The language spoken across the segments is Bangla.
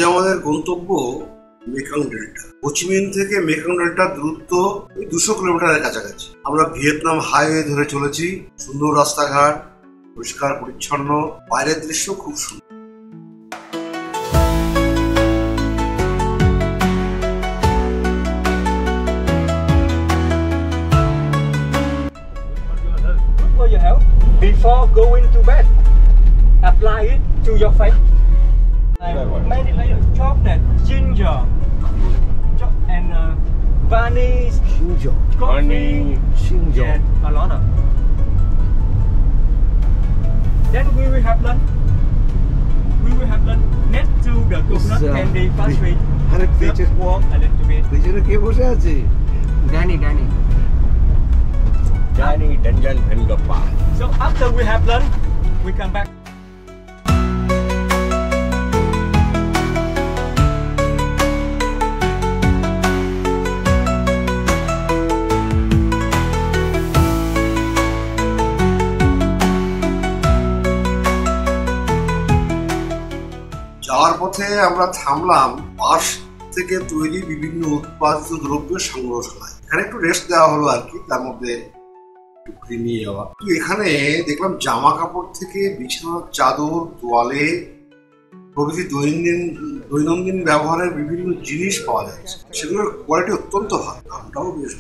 আমাদের গন্তব্য মেকং ডেল্টা। হোচিমিন থেকে মেকং ডেল্টার দূরত্ব 200 কিলোমিটারের কাছাকাছি। আমরা ভিয়েতনাম হাইওয়ে ধরে চলেছি। সুন্দর রাস্তাঘাট, পরিষ্কার পরিচ্ছন্ন, বাইরের দৃশ্য খুব সুন্দর। Before going to bed, apply it to your face. Many layers: chocolate, ginger, and vanish, coffee, yeah, a lot of. Then we will have lunch. We will have lunch next to the coconut candy factory. Just walk a little bit. পিছনে কে বসে আছে? Danny. Danjan Bengapa. So after we have lunch, we come back. যাওয়ার পথে আমরা থামলাম বাঁশ থেকে তৈরি বিভিন্ন উৎপাদিত দ্রব্যের সংগ্রহশালায়। এখানে একটু রেস্ট দেওয়া হলো আর কি, তার মধ্যে একটু নিয়ে যাওয়া। এখানে দেখলাম জামা কাপড় থেকে বিছানার চাদর, তোয়ালে প্রভৃতি দৈনন্দিন ব্যবহারের বিভিন্ন জিনিস পাওয়া যাচ্ছে। সেগুলোর কোয়ালিটি অত্যন্ত ভালো, দামটাও বেশ।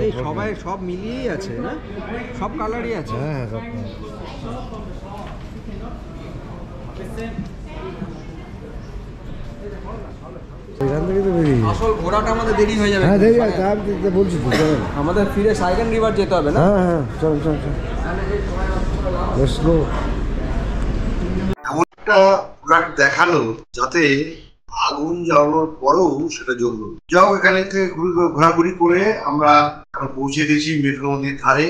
এই সবাই সব মিলিয়েই আছে না, সব কালারই আছে। হ্যাঁ, সব এখান থেকে তো বেরিয়ে আসল ঘোরাটা আমাদের দেরি হয়ে যাবে। হ্যাঁ, দেরি আছে, আমি বলছি তো আমাদের ফিরে সাইকেল রিভার যেতে হবে না? হ্যাঁ, চল লেটস গো। এমন একটা প্রোডাক্ট দেখালো যাতে আগুন জ্বালানোর পরেও সেটা জ্বললো। যাও, এখানে থেকে ঘোরাঘুরি করে আমরা পৌঁছে গেছি মেঘনা নদীর ধারে।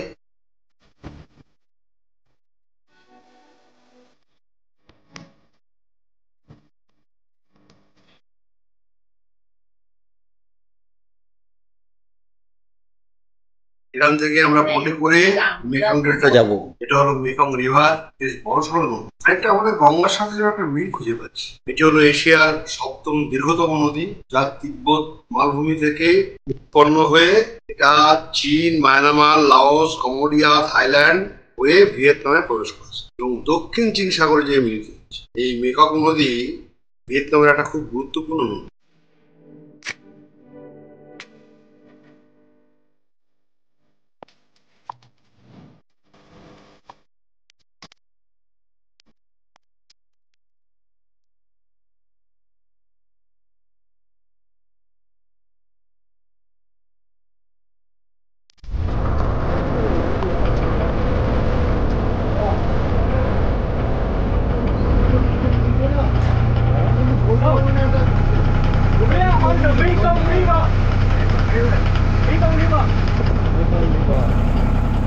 এখান থেকে আমরা বোটে করে মেকং ডেল্টা যাবো। এটা হলো মেকং রিভার, বেশ বড় সড়ো নদী। এটা আমাদের গঙ্গার সাথে একটা মিল খুঁজে পাচ্ছি। এটি হলো এশিয়ার 7ম দীর্ঘতম নদী, যা তিব্বত মালভূমি থেকে উৎপন্ন হয়ে এটা চীন, মায়ানমার, লাওস, কম্বোডিয়া, থাইল্যান্ড হয়ে ভিয়েতনামে প্রবেশ করেছে এবং দক্ষিণ চীন সাগরে যে মিলিত হচ্ছে। এই মেকং নদী ভিয়েতনামের একটা খুব গুরুত্বপূর্ণ নদী।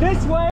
This way.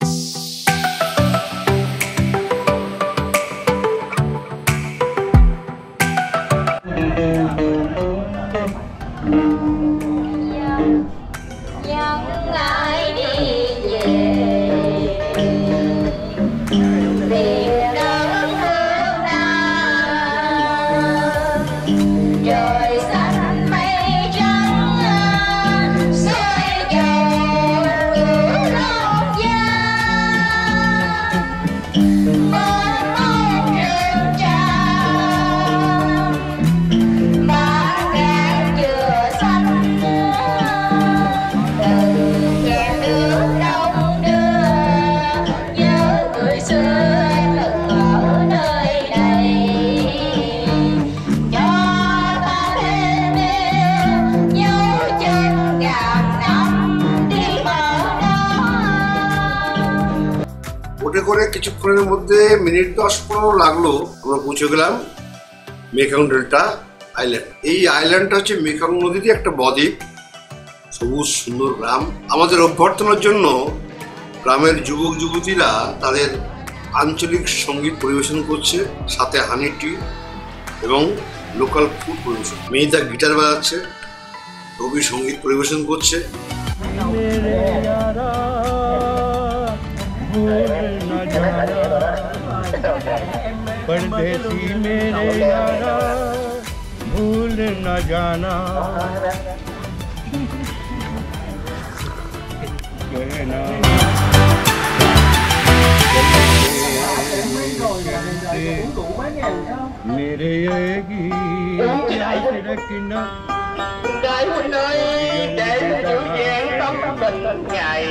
বোটে করে কিছুক্ষণের মধ্যে মিনিট 10-15 লাগলো, আমরা পৌঁছে গেলাম মেকং ডেল্টা আইল্যান্ড। এই আইল্যান্ডটা হচ্ছে মেকং নদীতে একটা বদ্বীপ, সবুজ সুন্দর গ্রাম। আমাদের অভ্যর্থনার জন্য গ্রামের যুবক যুবতীরা তাদের আঞ্চলিক সঙ্গীত পরিবেশন করছে, সাথে হানি টি এবং লোকাল ফুড পরিবেশন। মেয়েটা গিটার বাজাচ্ছে, রবি সঙ্গীত পরিবেশন করছে। भूल न जाना परदेसी मेरे यारा भूल न जाना कहना मेरे ये ghi रखना Gái huynh ơi, để chịu vàng tâm tình ngày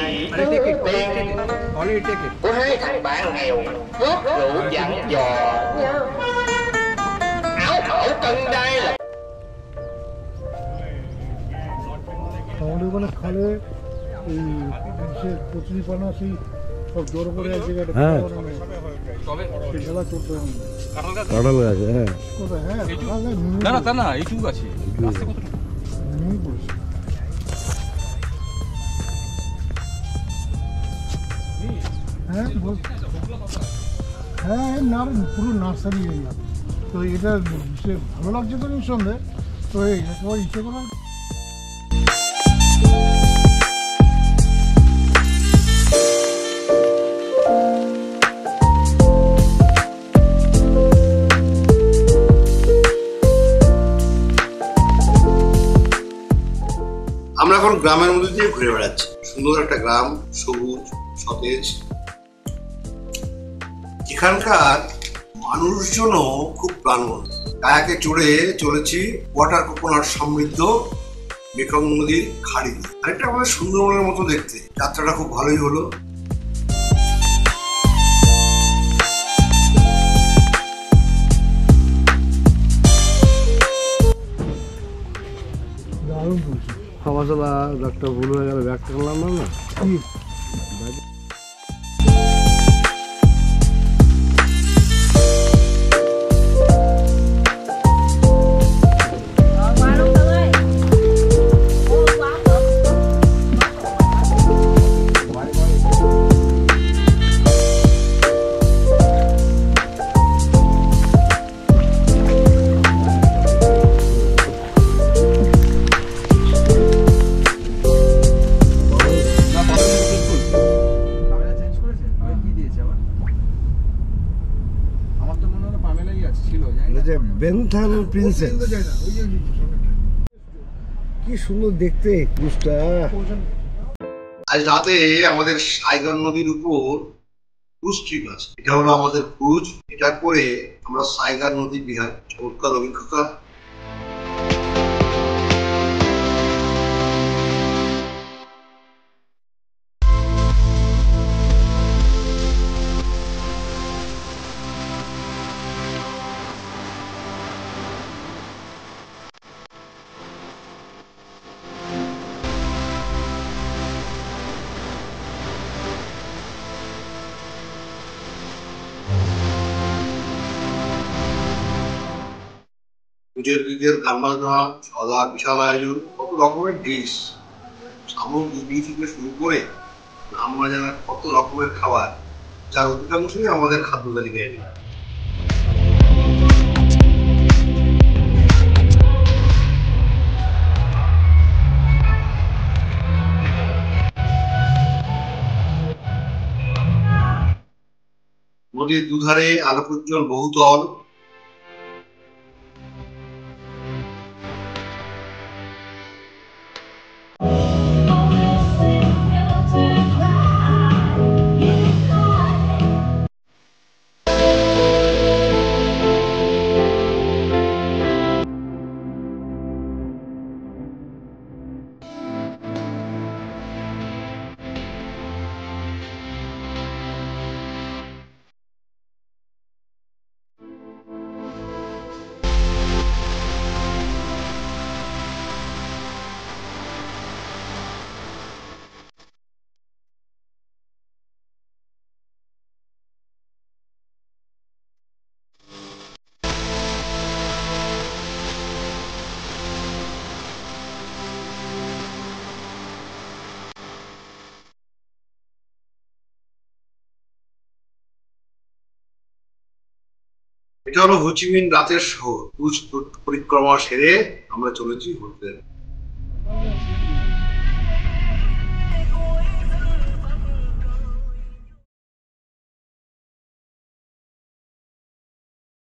tiền của hai thằng bạn nghèo cướp rượu dặn dò áo khẩu cân đây là আমাদের ওখানে খালে এই সে কচুরিপানা সেই সব জড়ো করে এক জায়গায় সেই খেলা চলতে কাঁঠাল গাছ, হ্যাঁ কোথায়? হ্যাঁ না না তা না এইটুকু আছে নেমে পড়েছে। হ্যাঁ হ্যাঁ পুরো নার্সারি এরিয়া। তো এটা সে ভালো লাগছে তো নিঃসন্দেহে। তো এই একেবারে ইচ্ছে করা আমরা এখন গ্রামের মধ্যে দিয়ে ঘুরে বেড়াচ্ছি। সুন্দর একটা গ্রাম, সবুজ সতেজ। এখানকার মানুষজনও খুব প্রাণবন্ত। কায়াকে চড়ে চলেছি ওয়াটার কোকোনাট সমৃদ্ধ মেকং নদীর খাড়ি। আরেকটা আমাদের সুন্দরবনের মতো দেখতে। যাত্রাটা খুব ভালোই হলো। দারুণ পড়ছে। হামাশালা ব্যাগটা ভুল হয়ে গেল, ব্যাগটা করলাম না কি বেনথান প্রিন্সেস, কি সুন্দর দেখতে ক্রুজটা। আজ রাতে আমাদের সাইগন নদীর উপর ক্রুজ ট্রিপ আছে। এটা হলো আমাদের ক্রুজ। এটা করে আমরা সাইগন নদী বিহার চমৎকার অভিজ্ঞতা। পুজোর দিদের গান বাজনা, সদা বিশাল আয়োজন, কত রকমের ডিশ, সামগ্রী থেকে শুরু করে আমরা জানা কত রকমের খাবার, যার অধিকাংশই আমাদের খাদ্য তালিকায় নেই। নদীর দুধারে আলোকোজ্জ্বল বহুতল। এটা হলো হোচিমিন রাতের শহর। ক্রুজ পরিক্রমা সেরে আমরা চলেছি হোটেল।